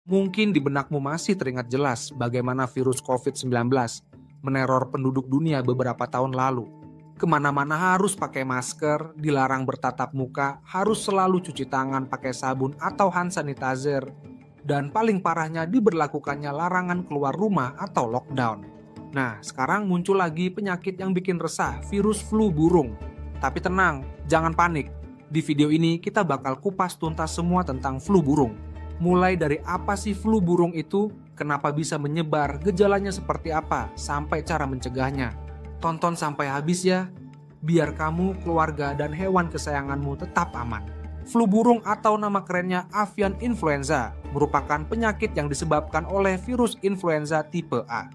Mungkin di benakmu masih teringat jelas bagaimana virus COVID-19 meneror penduduk dunia beberapa tahun lalu. Kemana-mana harus pakai masker, dilarang bertatap muka, harus selalu cuci tangan pakai sabun atau hand sanitizer, dan paling parahnya diberlakukannya larangan keluar rumah atau lockdown. Nah, sekarang muncul lagi penyakit yang bikin resah, virus flu burung. Tapi tenang, jangan panik. Di video ini kita bakal kupas tuntas semua tentang flu burung. Mulai dari apa sih flu burung itu, kenapa bisa menyebar, gejalanya seperti apa, sampai cara mencegahnya. Tonton sampai habis ya, biar kamu, keluarga, dan hewan kesayanganmu tetap aman. Flu burung atau nama kerennya avian influenza merupakan penyakit yang disebabkan oleh virus influenza tipe A.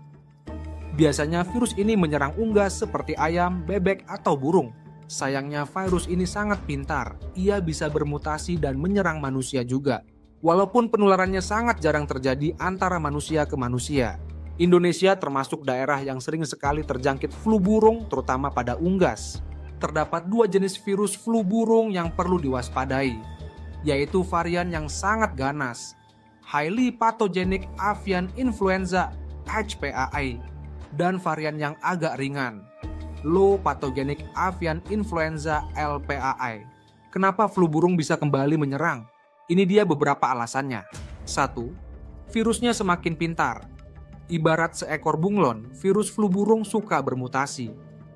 Biasanya virus ini menyerang unggas seperti ayam, bebek, atau burung. Sayangnya virus ini sangat pintar, ia bisa bermutasi dan menyerang manusia juga. Walaupun penularannya sangat jarang terjadi antara manusia ke manusia. Indonesia termasuk daerah yang sering sekali terjangkit flu burung, terutama pada unggas. Terdapat 2 jenis virus flu burung yang perlu diwaspadai, yaitu varian yang sangat ganas, Highly Pathogenic Avian Influenza HPAI, dan varian yang agak ringan, Low Pathogenic Avian Influenza LPAI. Kenapa flu burung bisa kembali menyerang? Ini dia beberapa alasannya. 1. Virusnya semakin pintar. Ibarat seekor bunglon, virus flu burung suka bermutasi.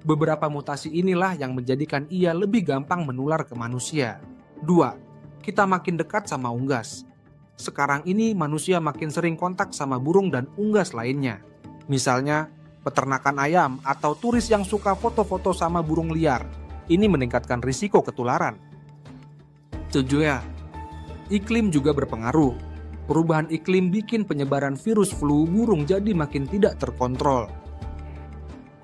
Beberapa mutasi inilah yang menjadikan ia lebih gampang menular ke manusia. 2. Kita makin dekat sama unggas. Sekarang ini manusia makin sering kontak sama burung dan unggas lainnya. Misalnya, peternakan ayam atau turis yang suka foto-foto sama burung liar. Ini meningkatkan risiko ketularan. 7 ya. Iklim juga berpengaruh. Perubahan iklim bikin penyebaran virus flu burung jadi makin tidak terkontrol.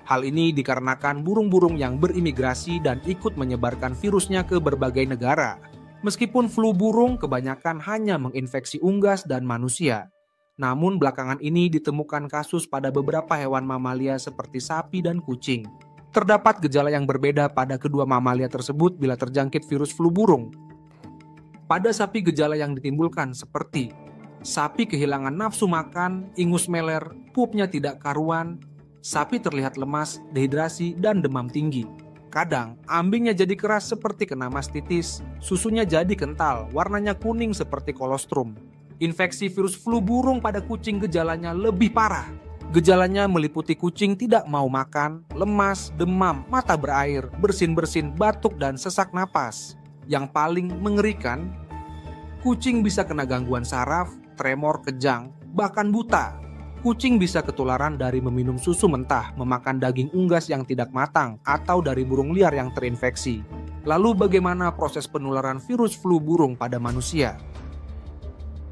Hal ini dikarenakan burung-burung yang berimigrasi dan ikut menyebarkan virusnya ke berbagai negara. Meskipun flu burung kebanyakan hanya menginfeksi unggas dan manusia, namun belakangan ini ditemukan kasus pada beberapa hewan mamalia seperti sapi dan kucing. Terdapat gejala yang berbeda pada kedua mamalia tersebut bila terjangkit virus flu burung. Pada sapi gejala yang ditimbulkan seperti sapi kehilangan nafsu makan, ingus meler, pupnya tidak karuan, sapi terlihat lemas, dehidrasi, dan demam tinggi. Kadang, ambingnya jadi keras seperti kena mastitis, susunya jadi kental, warnanya kuning seperti kolostrum. Infeksi virus flu burung pada kucing gejalanya lebih parah. Gejalanya meliputi kucing tidak mau makan, lemas, demam, mata berair, bersin-bersin, batuk, dan sesak napas. Yang paling mengerikan, kucing bisa kena gangguan saraf, tremor, kejang, bahkan buta. Kucing bisa ketularan dari meminum susu mentah, memakan daging unggas yang tidak matang, atau dari burung liar yang terinfeksi. Lalu bagaimana proses penularan virus flu burung pada manusia?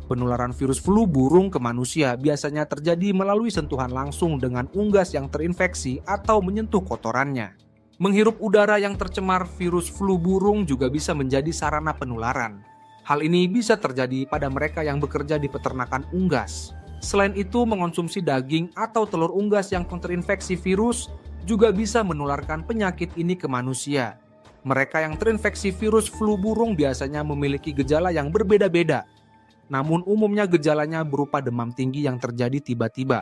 Penularan virus flu burung ke manusia biasanya terjadi melalui sentuhan langsung dengan unggas yang terinfeksi atau menyentuh kotorannya. Menghirup udara yang tercemar virus flu burung juga bisa menjadi sarana penularan. Hal ini bisa terjadi pada mereka yang bekerja di peternakan unggas. Selain itu, mengonsumsi daging atau telur unggas yang terinfeksi virus juga bisa menularkan penyakit ini ke manusia. Mereka yang terinfeksi virus flu burung biasanya memiliki gejala yang berbeda-beda. Namun umumnya gejalanya berupa demam tinggi yang terjadi tiba-tiba,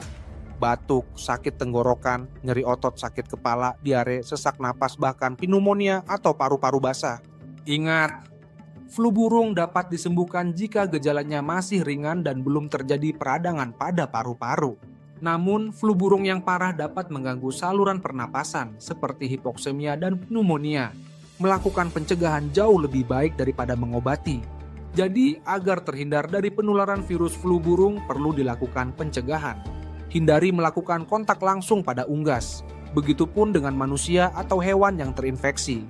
batuk, sakit tenggorokan, nyeri otot, sakit kepala, diare, sesak napas, bahkan pneumonia atau paru-paru basah. Ingat, flu burung dapat disembuhkan jika gejalanya masih ringan dan belum terjadi peradangan pada paru-paru. Namun, flu burung yang parah dapat mengganggu saluran pernapasan seperti hipoksemia dan pneumonia. Melakukan pencegahan jauh lebih baik daripada mengobati. Jadi, agar terhindar dari penularan virus flu burung perlu dilakukan pencegahan. Hindari melakukan kontak langsung pada unggas. Begitupun dengan manusia atau hewan yang terinfeksi.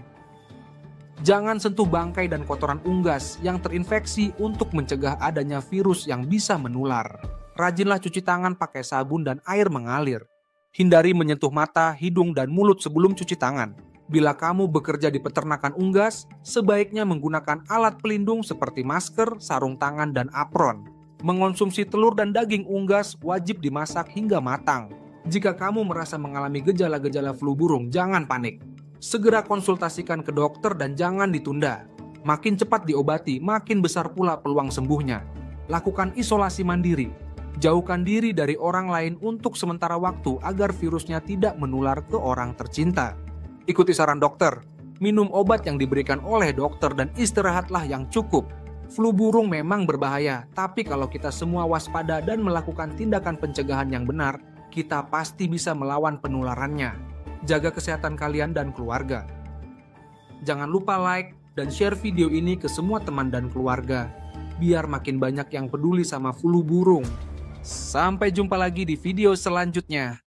Jangan sentuh bangkai dan kotoran unggas yang terinfeksi untuk mencegah adanya virus yang bisa menular. Rajinlah cuci tangan pakai sabun dan air mengalir. Hindari menyentuh mata, hidung, dan mulut sebelum cuci tangan. Bila kamu bekerja di peternakan unggas, sebaiknya menggunakan alat pelindung seperti masker, sarung tangan, dan apron. Mengonsumsi telur dan daging unggas wajib dimasak hingga matang. Jika kamu merasa mengalami gejala-gejala flu burung, jangan panik. Segera konsultasikan ke dokter dan jangan ditunda. Makin cepat diobati, makin besar pula peluang sembuhnya. Lakukan isolasi mandiri. Jauhkan diri dari orang lain untuk sementara waktu agar virusnya tidak menular ke orang tercinta. Ikuti saran dokter. Minum obat yang diberikan oleh dokter dan istirahatlah yang cukup. Flu burung memang berbahaya, tapi kalau kita semua waspada dan melakukan tindakan pencegahan yang benar, kita pasti bisa melawan penularannya. Jaga kesehatan kalian dan keluarga. Jangan lupa like dan share video ini ke semua teman dan keluarga, biar makin banyak yang peduli sama flu burung. Sampai jumpa lagi di video selanjutnya.